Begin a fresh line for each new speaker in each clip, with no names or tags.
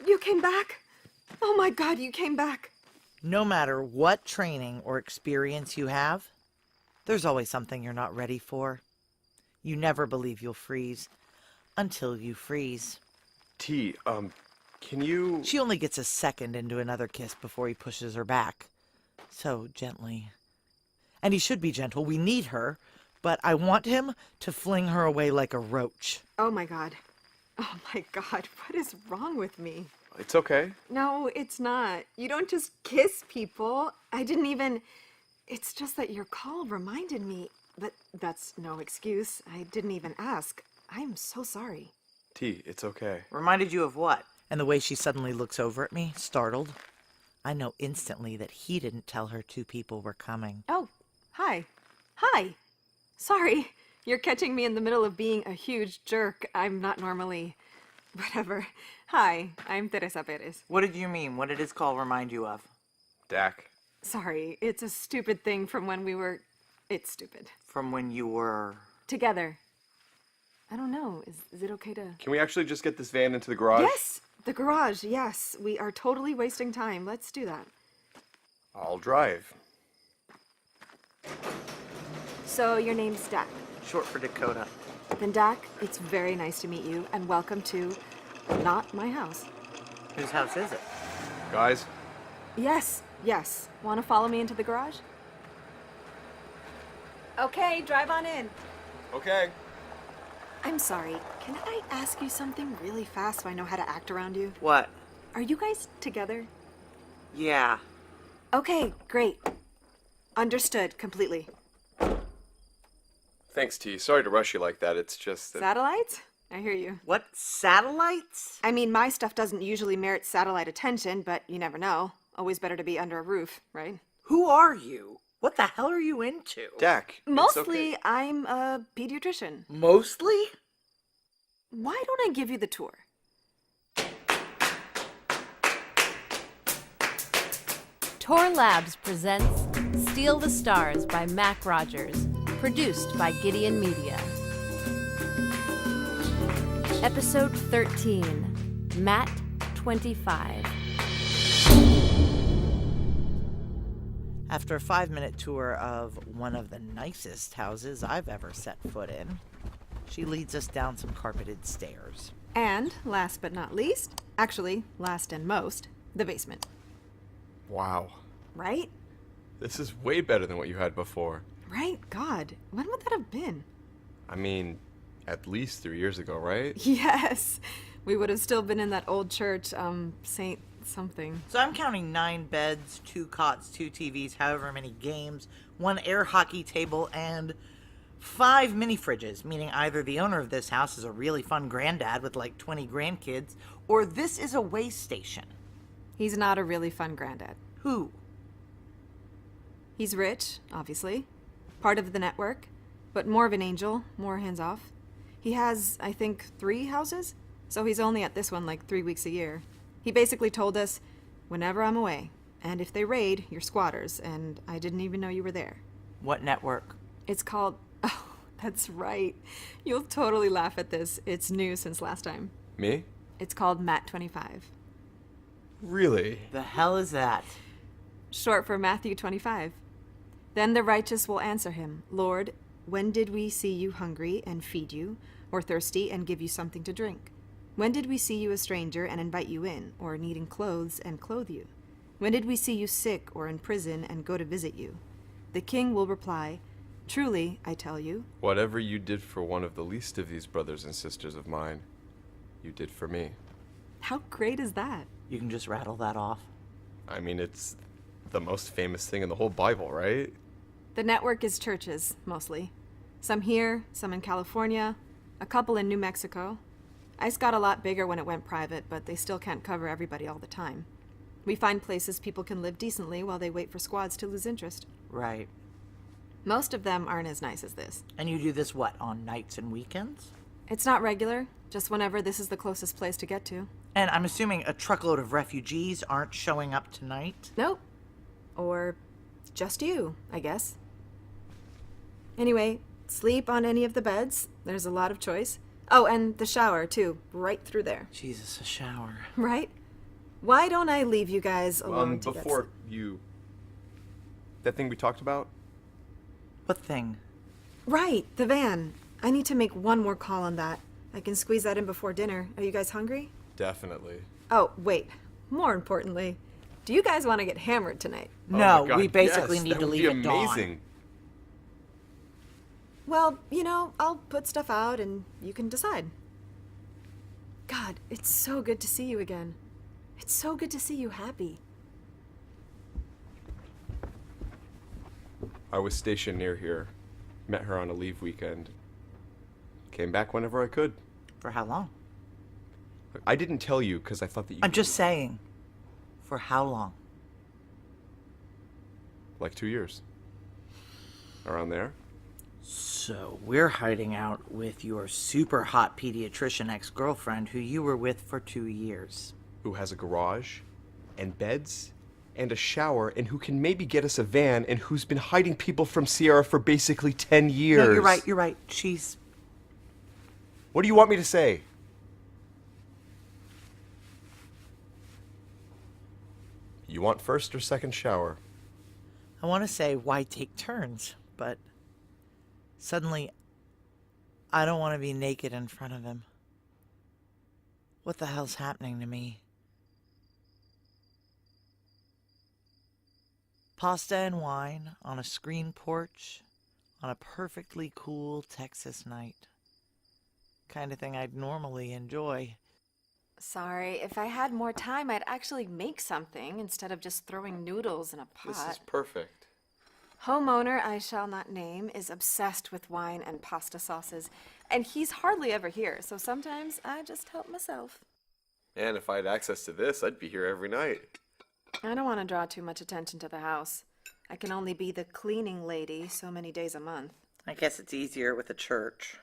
You came back? Oh my God, you came back.
No matter what training or experience you have, there's always something you're not ready for. You never believe you'll freeze until you freeze.
T, can you...
She only gets a second into another kiss before he pushes her back. So gently. And he should be gentle. We need her. But I want him to fling her away like a roach.
Oh my God. Oh my God, what is wrong with me?
It's okay.
No, it's not. You don't just kiss people. I didn't even... It's just that your call reminded me. But that's no excuse. I didn't even ask. I'm so sorry.
T, it's okay.
Reminded you of what? And the way she suddenly looks over at me, startled. I know instantly that he didn't tell her two people were coming.
Oh, hi. Hi. Sorry. You're catching me in the middle of being a huge jerk. I'm not normally... Whatever. Hi, I'm Teresa Perez.
What did you mean? What did his call remind you of?
Dak.
Sorry, it's a stupid thing from when we were... It's stupid.
From when you were...
Together. I don't know. Is it okay to...
Can we actually just get this van into the garage?
Yes! The garage, yes. We are totally wasting time. Let's do that.
I'll drive.
So, your name's Dak.
Short for Dakota.
Then Dak, it's very nice to meet you, and welcome to... not my house.
Whose house is it?
Guys?
Yes, yes. Want to follow me into the garage? Okay, drive on in.
Okay.
I'm sorry. Can I ask you something really fast so I know how to act around you?
What?
Are you guys together?
Yeah.
Okay, great. Understood completely.
Thanks, T. Sorry to rush you like that. It's just that...
Satellites? I hear you.
What? Satellites?
I mean, my stuff doesn't usually merit satellite attention, but you never know. Always better to be under a roof, right?
Who are you? What the hell are you into?
Dak, it's
Mostly,
okay.
I'm a pediatrician.
Mostly?
Why don't I give you the tour?
Tor Labs presents Steal the Stars by Mac Rogers, produced by Gideon Media. Episode 13, Matt-25.
After a 5-minute tour of one of the nicest houses I've ever set foot in, she leads us down some carpeted stairs.
And, last but not least, actually, last and most, the basement.
Wow.
Right?
This is way better than what you had before.
Right? God, when would that have been?
I mean, at least 3 years ago, right?
Yes! We would have still been in that old church, Saint something.
So I'm counting 9 beds, 2 cots, 2 TVs, however many games, 1 air hockey table, and 5 mini fridges, meaning either the owner of this house is a really fun granddad with like 20 grandkids, or this is a way station.
He's not a really fun granddad.
Who?
He's rich, obviously. Part of the network, but more of an angel, more hands-off. He has, I think, 3 houses, so he's only at this one like 3 weeks a year. He basically told us, whenever I'm away, and if they raid, you're squatters, and I didn't even know you were there.
What network?
It's called... Oh, that's right. You'll totally laugh at this. It's new since last time.
Me?
It's called Matt-25.
Really?
The hell is that?
Short for Matthew 25. Then the righteous will answer him, Lord, when did we see you hungry and feed you, or thirsty and give you something to drink? When did we see you a stranger and invite you in, or needing clothes and clothe you? When did we see you sick or in prison and go to visit you? The king will reply, truly, I tell you,
Whatever you did for one of the least of these brothers and sisters of mine, you did for me.
how great is that?
You can just rattle that off.
I mean, it's the most famous thing in the whole Bible, right?
The network is churches, mostly. Some here, some in California, a couple in New Mexico. ICE got a lot bigger when it went private, but they still can't cover everybody all the time. We find places people can live decently while they wait for squads to lose interest.
Right.
Most of them aren't as nice as this.
And you do this, what, on nights and weekends?
It's not regular, just whenever this is the closest place to get to.
And I'm assuming a truckload of refugees aren't showing up tonight?
Nope. Or just you, I guess. Anyway, sleep on any of the beds. There's a lot of choice. Oh, and the shower, too, right through there.
Jesus, a shower.
Right? Why don't I leave you guys alone to get
Before you... That thing we talked about?
What thing?
Right, the van. I need to make one more call on that. I can squeeze that in before dinner. Are you guys hungry?
Definitely.
Oh, wait. More importantly, do you guys want to get hammered tonight?
Oh
No,
my God,
we basically
yes,
need
that
to
would
leave
be
at dawn.
amazing.
Well, I'll put stuff out and you can decide. God, it's so good to see you again. It's so good to see you happy.
I was stationed near here. Met her on a leave weekend. Came back whenever I could.
For how long?
I didn't tell you because I thought that you...
I'm just saying. For how long?
Like 2 years. Around there.
So we're hiding out with your super hot pediatrician ex-girlfriend who you were with for 2 years.
Who has a garage, and beds, and a shower, and who can maybe get us a van, and who's been hiding people from Sierra for basically 10 years.
No, you're right. She's...
What do you want me to say? You want first or second shower?
I want to say, why take turns? But suddenly, I don't want to be naked in front of him. What the hell's happening to me? Pasta and wine on a screen porch on a perfectly cool Texas night. Kind of thing I'd normally enjoy.
Sorry, if I had more time, I'd actually make something instead of just throwing noodles in a pot.
This is perfect.
Homeowner I shall not name is obsessed with wine and pasta sauces, and he's hardly ever here, so sometimes I just help myself.
And if I had access to this, I'd be here every night.
I don't want to draw too much attention to the house. I can only be the cleaning lady so many days a month.
I guess it's easier with a church.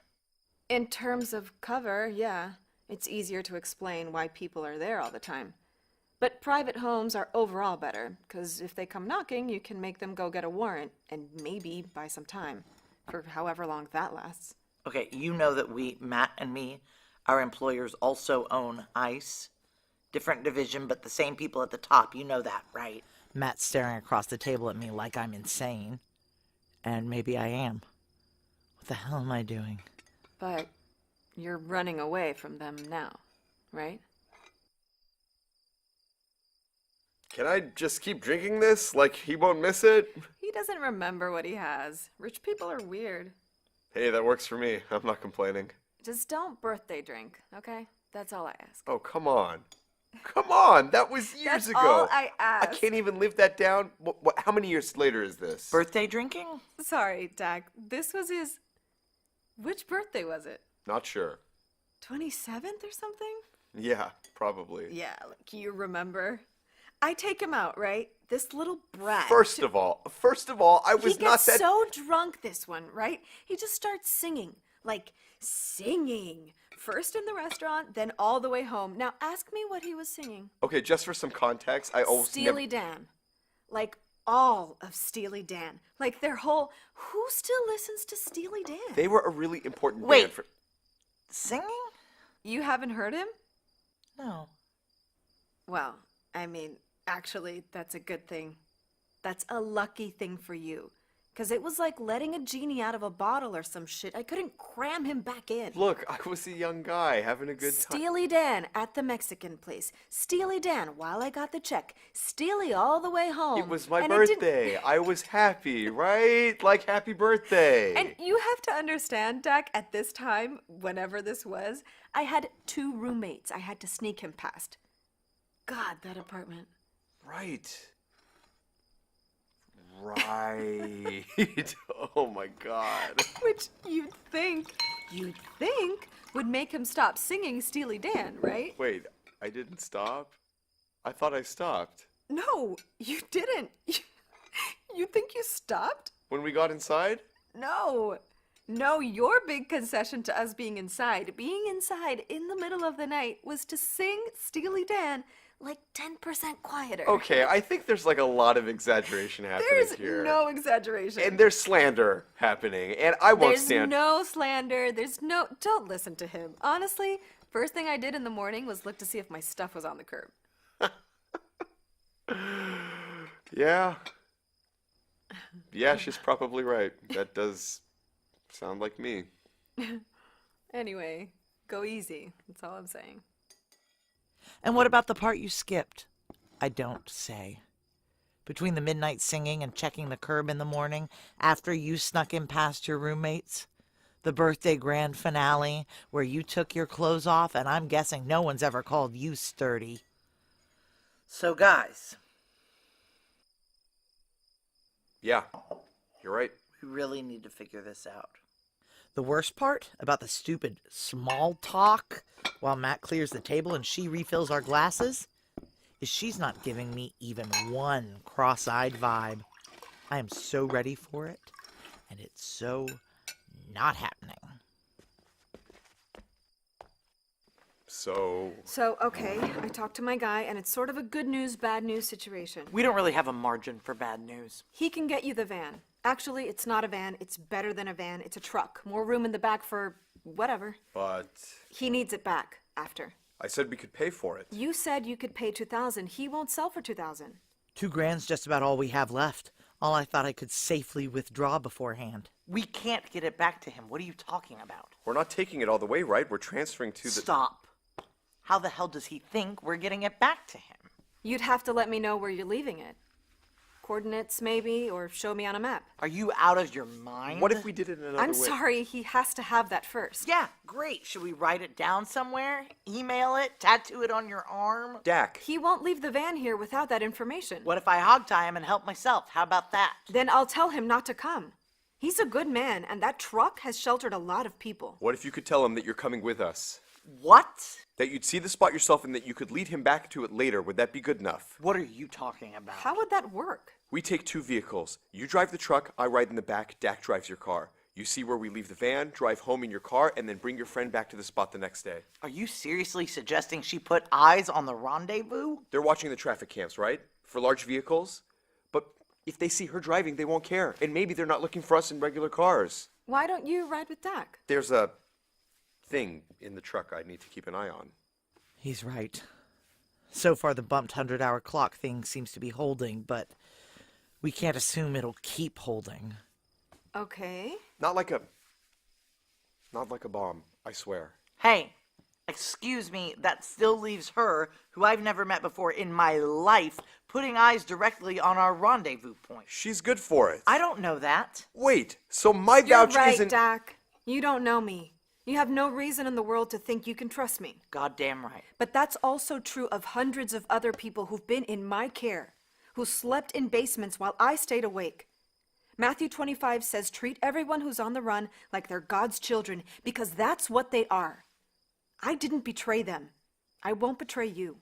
In terms of cover, yeah. It's easier to explain why people are there all the time. But private homes are overall better, because if they come knocking, you can make them go get a warrant, and maybe buy some time, for however long that lasts.
Okay, you know that we, Matt and me, our employers also own ICE. Different division, but the same people at the top. You know that, right? Matt's staring across the table at me like I'm insane. And maybe I am. What the hell am I doing?
But you're running away from them now, right?
Can I just keep drinking this? Like he won't miss it?
He doesn't remember what he has. Rich people are weird.
Hey, that works for me. I'm not complaining.
Just don't birthday drink, okay? That's all I ask.
Oh, come on. Come on, that was years
That's
ago.
all I
I
ask.
can't even live that down. How many years later is this?
Birthday drinking?
Sorry, Dak. This was his... Which birthday was it?
Not sure.
27th or something?
Yeah, probably.
Yeah, like you remember. I take him out, right? This little brat.
First of all, I was
he
not
gets
that.
so drunk this one, right? He just starts singing. Like, singing. First in the restaurant, then all the way home. Now ask me what he was singing.
Okay, just for some context, I almost
Steely Dan. Like, all of Steely Dan. Like, their whole... Who still listens to Steely Dan?
They were a really important
Wait.
band for.
Singing?
You haven't heard him?
No.
Well, I mean, actually, that's a good thing. That's a lucky thing for you. Because it was like letting a genie out of a bottle or some shit. I couldn't cram him back in.
Look, I was a young guy having a good time.
Steely Dan at the Mexican place. Steely Dan while I got the check. Steely all the way home.
It was my
And it didn't-
birthday. I was happy, right? Like, happy birthday.
And you have to understand, Dak, at this time, whenever this was, I had 2 roommates I had to sneak him past. God, that apartment.
Right. Right. Oh my God.
Which you'd think would make him stop singing Steely Dan, right?
Wait, I didn't stop? I thought I stopped.
No, you didn't. You think you stopped?
When we got inside?
No. No, your big concession to us being inside in the middle of the night, was to sing Steely Dan like 10% quieter.
Okay, I think there's like a lot of exaggeration happening
There's
here.
no exaggeration.
And there's slander happening, and I won't
There's
stand.
no slander. Don't listen to him. Honestly, first thing I did in the morning was look to see if my stuff was on the curb.
Yeah. Yeah, she's probably right. That does sound like me.
Anyway, go easy. That's all I'm saying.
And what about the part you skipped? I don't say. Between the midnight singing and checking the curb in the morning, after you snuck in past your roommates, the birthday grand finale where you took your clothes off, and I'm guessing no one's ever called you sturdy. So guys,
Yeah, you're right.
we really need to figure this out. The worst part about the stupid small talk while Matt clears the table and she refills our glasses is she's not giving me even one cross-eyed vibe. I am so ready for it, and it's so not happening.
So, okay, I talked to my guy, and it's sort of a good news, bad news situation.
We don't really have a margin for bad news.
He can get you the van. Actually, it's not a van. It's better than a van. It's a truck. More room in the back for whatever.
But
He needs it back after.
I said we could pay for it.
You said you could pay $2,000. He won't sell for $2,000.
$2,000's just about all we have left. All I thought I could safely withdraw beforehand. We can't get it back to him. What are you talking about?
We're not taking it all the way, right? We're transferring to the...
Stop. How the hell does he think we're getting it back to him?
You'd have to let me know where you're leaving it. Coordinates, maybe, or show me on a map.
Are you out of your mind?
What if we did it another way?
I'm sorry, he has to have that first.
Yeah, great. Should we write it down somewhere? Email it? Tattoo it on your arm?
Dak.
He won't leave the van here without that information.
What if I hog tie him and help myself? How about that?
Then I'll tell him not to come. He's a good man, and that truck has sheltered a lot of people.
What if you could tell him that you're coming with us?
What?
That you'd see the spot yourself and that you could lead him back to it later. Would that be good enough?
What are you talking about?
How would that work?
We take 2 vehicles. You drive the truck, I ride in the back, Dak drives your car. You see where we leave the van, drive home in your car, and then bring your friend back to the spot the next day.
Are you seriously suggesting she put eyes on the rendezvous?
They're watching the traffic cams, right? For large vehicles. But if they see her driving, they won't care. And maybe they're not looking for us in regular cars.
Why don't you ride with Dak?
There's a thing in the truck I need to keep an eye on.
He's right. So far, the bumped 100-hour clock thing seems to be holding, but we can't assume it'll keep holding.
Okay.
Not like a bomb, I swear.
Hey, excuse me, that still leaves her, who I've never met before in my life, putting eyes directly on our rendezvous point.
She's good for it.
I don't know that.
Wait, so my
You're
vouch
right,
isn't...
Dak. You don't know me. You have no reason in the world to think you can trust me.
Goddamn right.
But that's also true of hundreds of other people who've been in my care, who slept in basements while I stayed awake. Matt-25 says treat everyone who's on the run like they're God's children, because that's what they are. I didn't betray them. I won't betray you.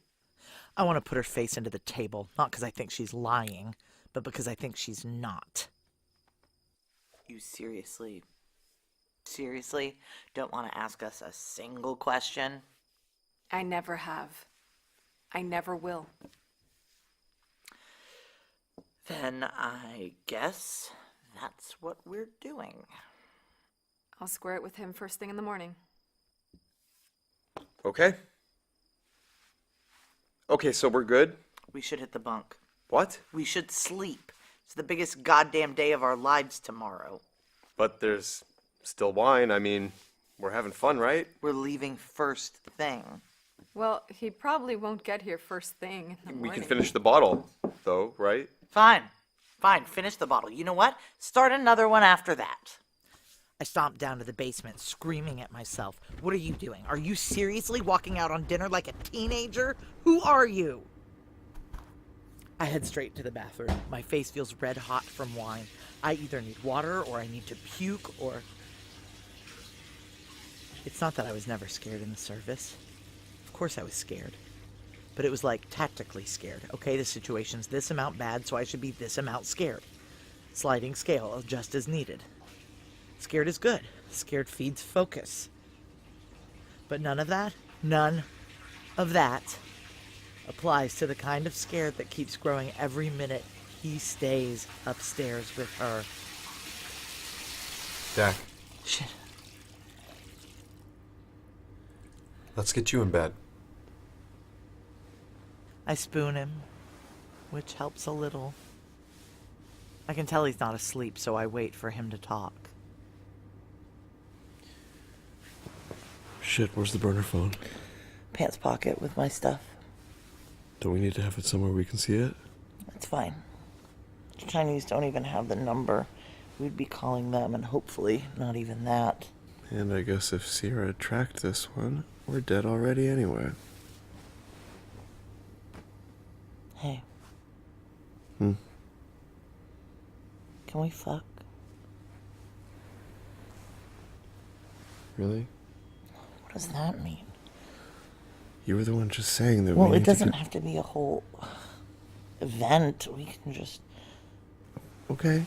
I want to put her face into the table, not because I think she's lying, but because I think she's not. You seriously don't want to ask us a single question?
I never have. I never will.
Then I guess that's what we're doing.
I'll square it with him first thing in the morning.
Okay. Okay, so we're good?
We should hit the bunk.
What?
We should sleep. It's the biggest goddamn day of our lives tomorrow.
But there's still wine. I mean, we're having fun, right?
We're leaving first thing.
Well, he probably won't get here first thing in the morning.
We can finish the bottle, though, right?
Fine, finish the bottle. You know what? Start another one after that. I stomped down to the basement, screaming at myself. What are you doing? Are you seriously walking out on dinner like a teenager? Who are you? I head straight to the bathroom. My face feels red hot from wine. I either need water or I need to puke or... It's not that I was never scared in the service. Of course I was scared. But it was like tactically scared. Okay, the situation's this amount bad, so I should be this amount scared. Sliding scale, just as needed. Scared is good. Scared feeds focus. But none of that applies to the kind of scared that keeps growing every minute he stays upstairs with her.
Dak,
Shit.
let's get you in bed.
I spoon him, which helps a little. I can tell he's not asleep, so I wait for him to talk.
Shit, where's the burner phone?
Pants pocket with my stuff.
Don't we need to have it somewhere we can see it?
It's fine. The Chinese don't even have the number. We'd be calling them, and hopefully not even that.
And I guess if Sierra tracked this one, we're dead already anyway.
Hey.
Hmm?
Can we fuck?
Really?
What does that mean?
You were the one just saying that
Well,
we
it
need
doesn't
to...
have to be a whole event. We can just...
Okay,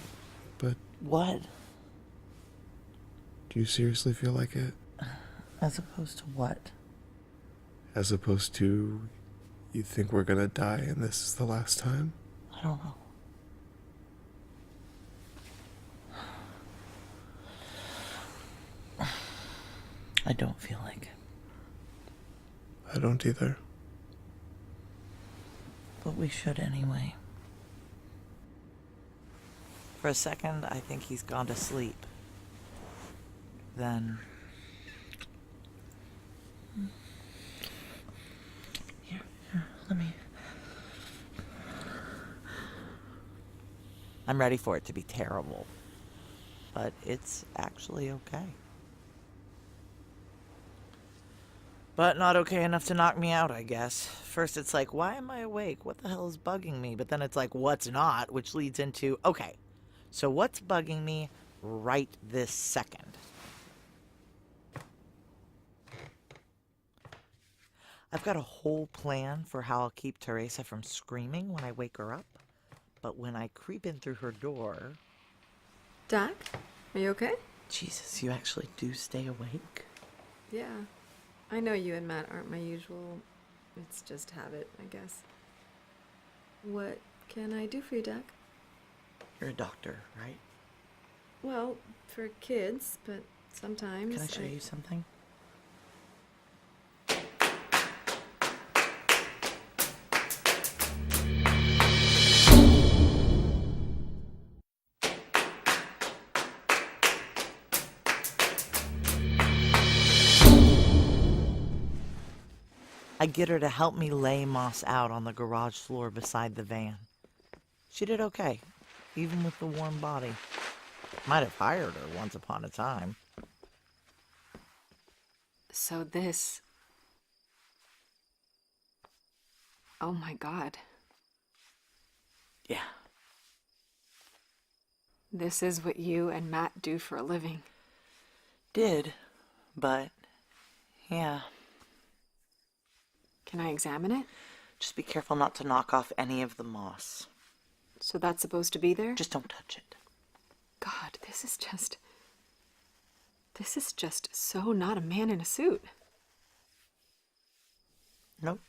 but
What?
do you seriously feel like it?
As opposed to what?
As opposed to, you think we're gonna die and this is the last time?
I don't know. I don't feel like it.
I don't either.
But we should anyway. For a second, I think he's gone to sleep. Then... Here, let me... I'm ready for it to be terrible. But it's actually okay. But not okay enough to knock me out, I guess. First it's like, why am I awake? What the hell is bugging me? But then it's like, what's not? Which leads into, okay, so what's bugging me right this second? I've got a whole plan for how I'll keep Teresa from screaming when I wake her up. But when I creep in through her door...
Doc, are you okay?
Jesus, you actually do stay awake?
Yeah. I know you and Matt aren't my usual. It's just habit, I guess. What can I do for you, Doc?
You're a doctor, right?
Well, for kids, but sometimes.
Can I show you something? I get her to help me lay Moss out on the garage floor beside the van. She did okay, even with the warm body. Might have hired her once upon a time.
So this... Oh my God.
Yeah.
This is what you and Matt do for a living.
Did, but yeah.
Can I examine it?
Just be careful not to knock off any of the moss.
So that's supposed to be there?
Just don't touch it.
God, this is just so not a man in a suit.
Nope.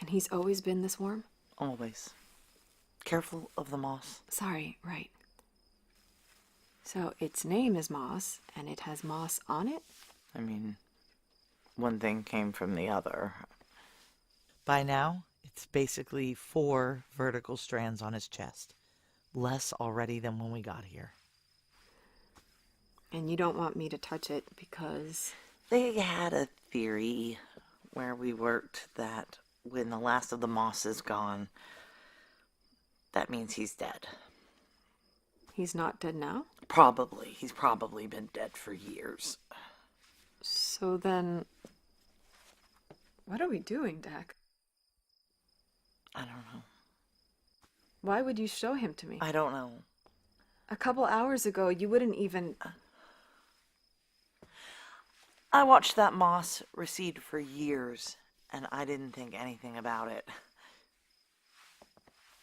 And he's always been this warm?
Always. Careful of the moss.
Sorry, right. So its name is Moss, and it has moss on it?
I mean, one thing came from the other. By now, it's basically 4 vertical strands on his chest. Less already than when we got here.
And you don't want me to touch it because...
They had a theory where we worked that when the last of the moss is gone, that means he's dead.
He's not dead now?
Probably. He's probably been dead for years.
So then... What are we doing, Dak?
I don't know.
Why would you show him to me?
I don't know.
A couple hours ago, you wouldn't even...
I watched that moss recede for years, and I didn't think anything about it.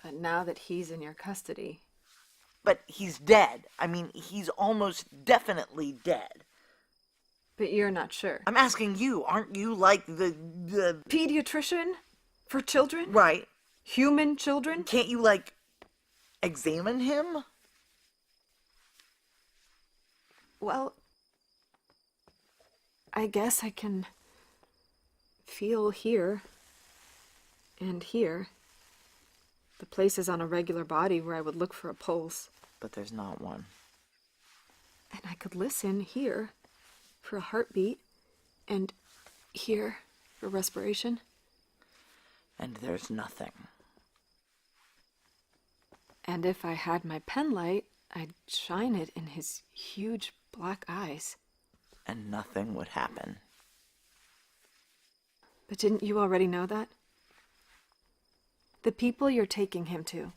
But now that he's in your custody...
But he's dead. I mean, he's almost definitely dead.
But you're not sure.
I'm asking you, aren't you like the...
Pediatrician? For children?
Right.
Human children?
Can't you, like, examine him?
Well, I guess I can feel here And here. The places on a regular body where I would look for a pulse.
But there's not one.
And I could listen here for a heartbeat. And here for respiration.
And there's nothing.
And if I had my pen light, I'd shine it in his huge black eyes.
And nothing would happen.
But didn't you already know that? The people you're taking him to,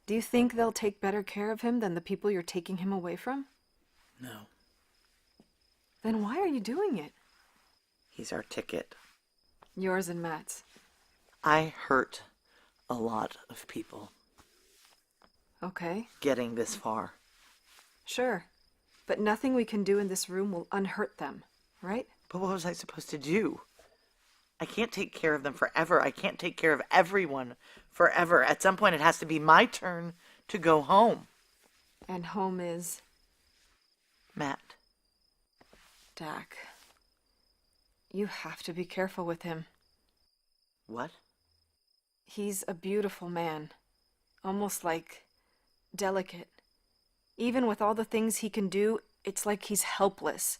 do you think they'll take better care of him than the people you're taking him away from?
No.
Then why are you doing it?
He's our ticket.
Yours and Matt's.
I hurt a lot of people
Okay,
getting this far.
sure. But nothing we can do in this room will unhurt them, right?
But what was I supposed to do? I can't take care of them forever. I can't take care of everyone forever. At some point, it has to be my turn to go home.
And home is
Matt.
Dak. You have to be careful with him.
What?
He's a beautiful man. Almost like delicate. Even with all the things he can do, it's like he's helpless.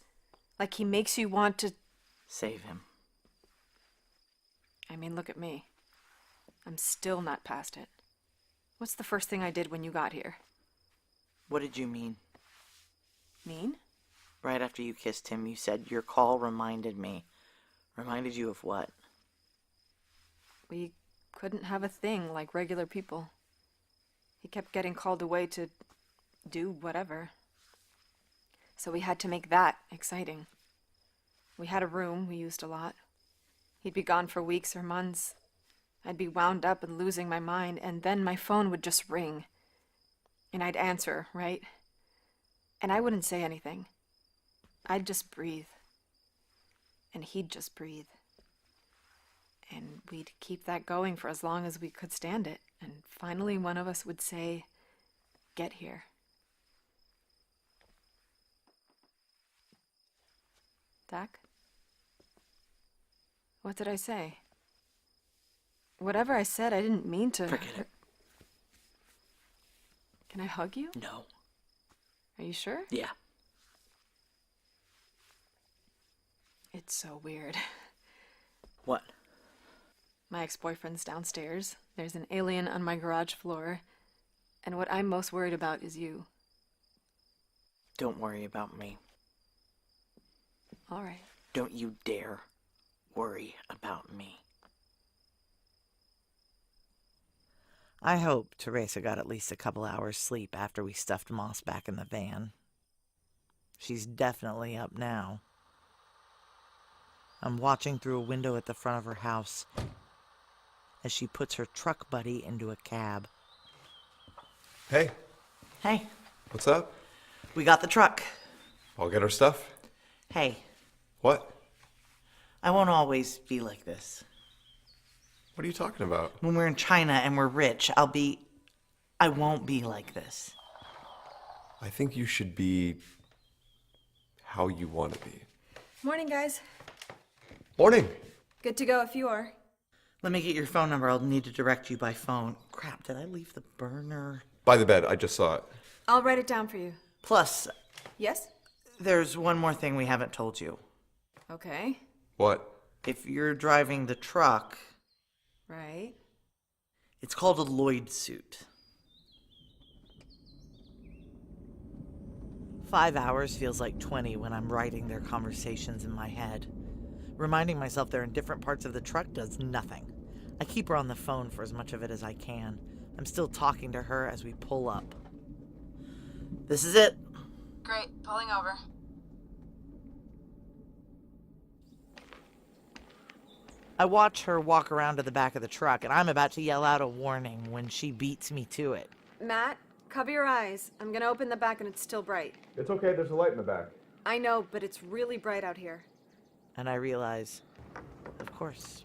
Like he makes you want to...
Save him.
I mean, look at me. I'm still not past it. What's the first thing I did when you got here?
What did you mean?
Mean?
Right after you kissed him, you said your call reminded me. Reminded you of what?
We couldn't have a thing like regular people. He kept getting called away to do whatever. So we had to make that exciting. We had a room we used a lot. He'd be gone for weeks or months. I'd be wound up and losing my mind, and then my phone would just ring. And I'd answer, right? And I wouldn't say anything. I'd just breathe. And he'd just breathe. And we'd keep that going for as long as we could stand it. And finally one of us would say, "Get here." Dak? What did I say? Whatever I said, I didn't mean to...
Forget it.
Can I hug you?
No.
Are you sure?
Yeah.
It's so weird.
What?
My ex-boyfriend's downstairs. There's an alien on my garage floor. And what I'm most worried about is you.
Don't worry about me.
All right.
Don't you dare worry about me. I hope Teresa got at least a couple hours sleep after we stuffed Moss back in the van. She's definitely up now. I'm watching through a window at the front of her house as she puts her truck buddy into a cab.
Hey,
Hey,
what's up?
we got the truck.
I'll get our stuff.
Hey,
What?
I won't always be like this.
What are you talking about?
When we're in China and we're rich, I won't be like this.
I think you should be how you want to be.
Morning, guys.
Morning.
Good to go if you are.
Let me get your phone number. I'll need to direct you by phone. Crap, did I leave the burner?
By the bed, I just saw it.
I'll write it down for you.
Plus,
Yes?
there's one more thing we haven't told you.
Okay.
What?
If you're driving the truck,
Right.
it's called a Lloyd suit. 5 hours feels like 20 when I'm writing their conversations in my head. Reminding myself they're in different parts of the truck does nothing. I keep her on the phone for as much of it as I can. I'm still talking to her as we pull up. This is it.
Great. Pulling over.
I watch her walk around to the back of the truck, and I'm about to yell out a warning when she beats me to it.
Matt, cover your eyes. I'm gonna open the back and it's still bright.
It's okay, there's a light in the back.
I know, but it's really bright out here.
And I realize, of course,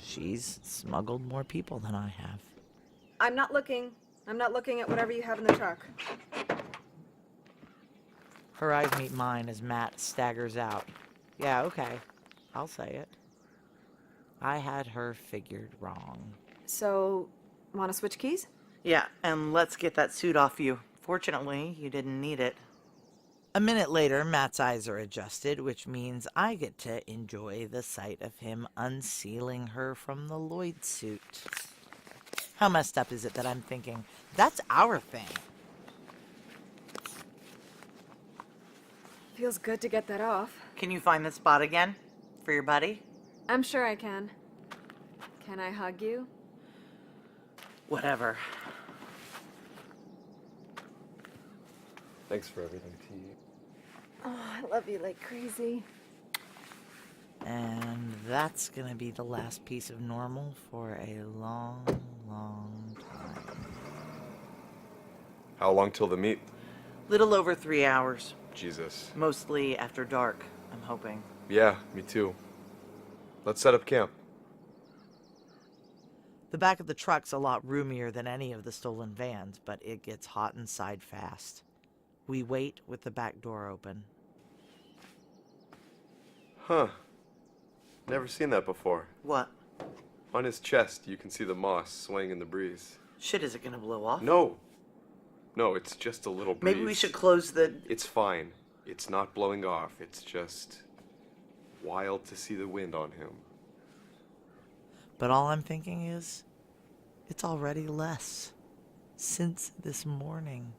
she's smuggled more people than I have.
I'm not looking. I'm not looking at whatever you have in the truck.
Her eyes meet mine as Matt staggers out. Yeah, okay. I'll say it. I had her figured wrong.
So, want to switch keys?
Yeah, and let's get that suit off you. Fortunately, you didn't need it. A minute later, Matt's eyes are adjusted, which means I get to enjoy the sight of him unsealing her from the Lloyd suit. How messed up is it that I'm thinking, that's our thing?
Feels good to get that off.
Can you find the spot again? For your buddy?
I'm sure I can. Can I hug you?
Whatever.
Thanks for everything, T.
Oh, I love you like crazy.
And that's gonna be the last piece of normal for a long, long time.
How long till the meet?
Little over 3 hours.
Jesus.
Mostly after dark, I'm hoping.
Yeah, me too. Let's set up camp.
The back of the truck's a lot roomier than any of the stolen vans, but it gets hot inside fast. We wait with the back door open.
Huh. Never seen that before.
What?
On his chest, you can see the moss swaying in the breeze.
Shit, is it gonna blow off?
No. No, it's just a little breeze.
Maybe we should close the...
It's fine. It's not blowing off. It's just wild to see the wind on him.
But all I'm thinking is, it's already less. Since this morning.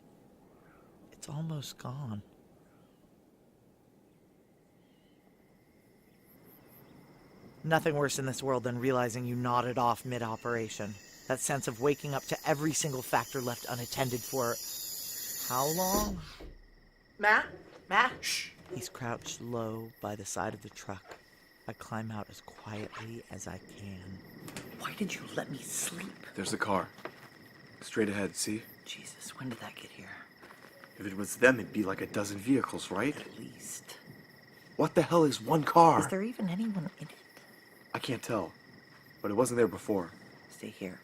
It's almost gone. Nothing worse in this world than realizing you nodded off mid-operation. That sense of waking up to every single factor left unattended for... how long? Matt? Matt? Shh! He's crouched low by the side of the truck. I climb out as quietly as I can. Why did you let me sleep?
There's the car. Straight ahead, see?
Jesus, when did that get here?
If it was them, it'd be like a dozen vehicles, right?
At least.
What the hell is one car?
Is there even anyone in it?
I can't tell. But it wasn't there before.
Stay here.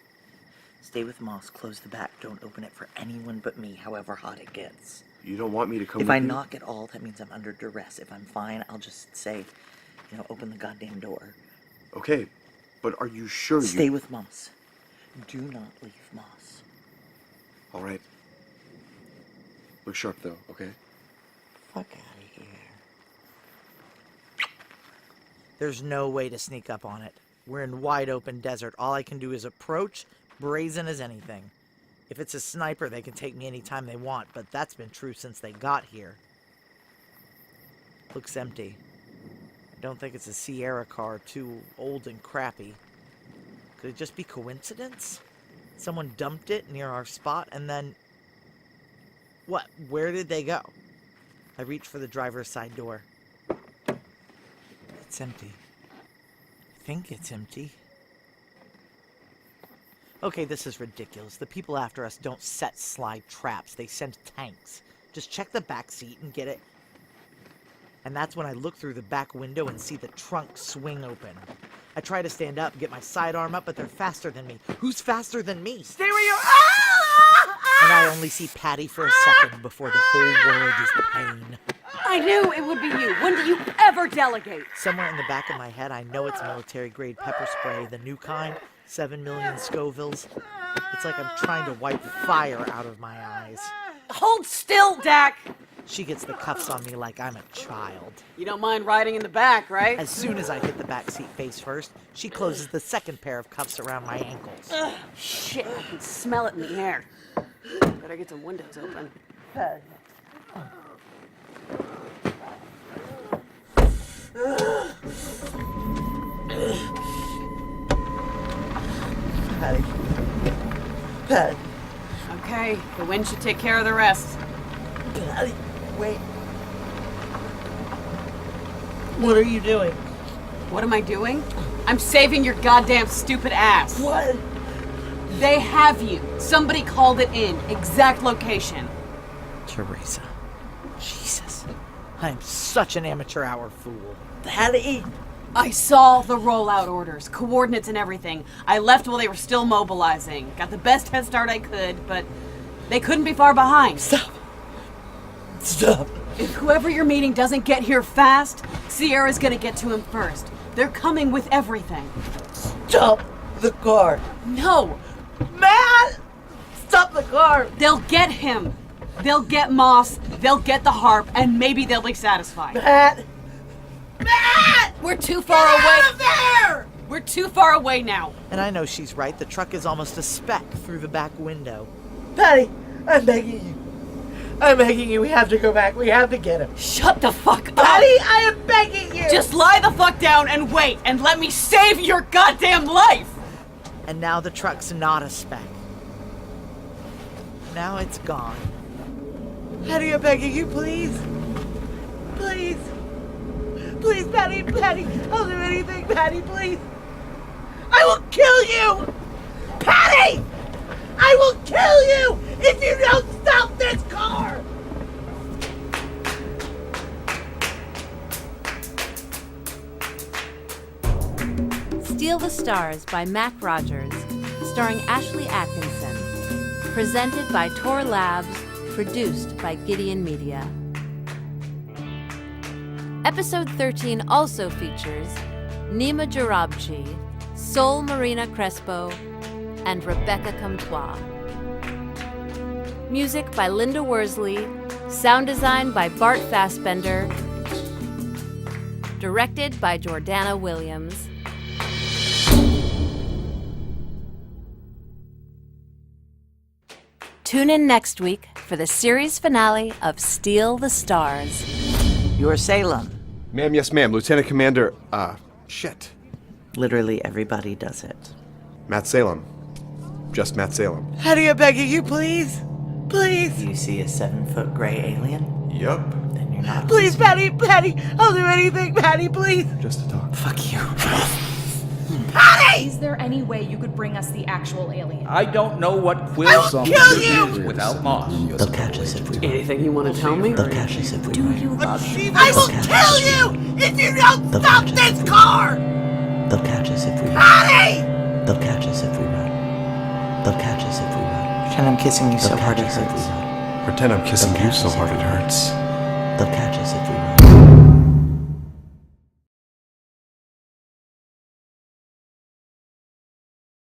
Stay with Moss. Close the back. Don't open it for anyone but me, however hot it gets.
You don't want me to come
If
with
I
you?
knock at all, that means I'm under duress. If I'm fine, I'll just say, open the goddamn door.
Okay, but are you sure you...
Stay with Moss. Do not leave Moss.
All right. Look sharp, though, okay?
Fuck out of here. There's no way to sneak up on it. We're in wide open desert. All I can do is approach, brazen as anything. If it's a sniper, they can take me anytime they want, but that's been true since they got here. Looks empty. I don't think it's a Sierra car, too old and crappy. Could it just be coincidence? Someone dumped it near our spot and then... What? Where did they go? I reach for the driver's side door. It's empty. I think it's empty. Okay, this is ridiculous. The people after us don't set slide traps. They send tanks. Just check the back seat and get it. And that's when I look through the back window and see the trunk swing open. I try to stand up, get my sidearm up, but they're faster than me. Who's faster than me? Stay where you are! And I only see Patty for a second before the whole world is pain.
I knew it would be you. When do you ever delegate?
Somewhere in the back of my head, I know it's military-grade pepper spray, the new kind, 7 million Scovilles. It's like I'm trying to wipe fire out of my eyes.
Hold still, Dak.
She gets the cuffs on me like I'm a child.
You don't mind riding in the back, right?
As soon as I hit the back seat face first, she closes the second pair of cuffs around my ankles.
Shit, I can smell it in the air. Better get some windows open.
Patty. Patty.
Okay, the wind should take care of the rest.
Patty. Wait. What are you doing?
What am I doing? I'm saving your goddamn stupid ass.
What?
They have you. Somebody called it in. Exact location.
Teresa. Jesus. I'm such an amateur hour fool. Patty!
I saw the rollout orders, coordinates and everything. I left while they were still mobilizing. Got the best head start I could, but they couldn't be far behind.
Stop! Stop!
If whoever you're meeting doesn't get here fast, Sierra's gonna get to him first. They're coming with everything.
Stop the car.
No!
Matt! Stop the car!
They'll get him. They'll get Moss, they'll get the harp, and maybe they'll be satisfied.
Matt! Matt!
We're too far
Get
away.
out of there!
We're too far away now.
And I know she's right. The truck is almost a speck through the back window. Patty, I'm begging you. I'm begging you. We have to go back. We have to get him.
Shut the fuck up.
Patty, I am begging you.
Just lie the fuck down and wait and let me save your goddamn life.
And now the truck's not a speck. Now it's gone. Patty, I'm begging you, please. Please. Please, Patty, Patty. I'll do anything, Patty, please. I will kill you! Patty! I will kill you if you don't stop this car!
Steal the Stars by Mac Rogers, starring Ashley Atkinson. Presented by Tor Labs, produced by Gideon Media. Episode 13 also features Nima Jarabji, Sol Marina Crespo, and Rebecca Comtois. Music by Linda Worsley, sound design by Bart Fassbender, directed by Jordana Williams. Tune in next week for the series finale of Steal the Stars.
You're Salem.
Ma'am, yes, ma'am. Lieutenant Commander, shit.
Literally everybody does it.
Matt Salem. Just Matt Salem.
Patty, I'm begging you, please. Please.
You see a 7-foot gray alien?
Yup.
Then you're not.
Please, Patty, Patty. I'll do anything, Patty, please.
Just to talk.
Fuck you.
Patty!
Is there any way you could bring us the actual alien?
I don't know what
I
Quill
will
Song
kill
is
you!
without Moss.
They'll catch us if we run.
Anything you want to tell me?
They'll catch us if we run.
I will kill you if you don't stop this car!
They'll catch us if we run.
Patty!
They'll catch us if we run. They'll catch us if we run.
Pretend I'm kissing you so hard it
If we
hurts.
run.
Pretend I'm kissing you so hard it hurts.
They'll catch us if we run.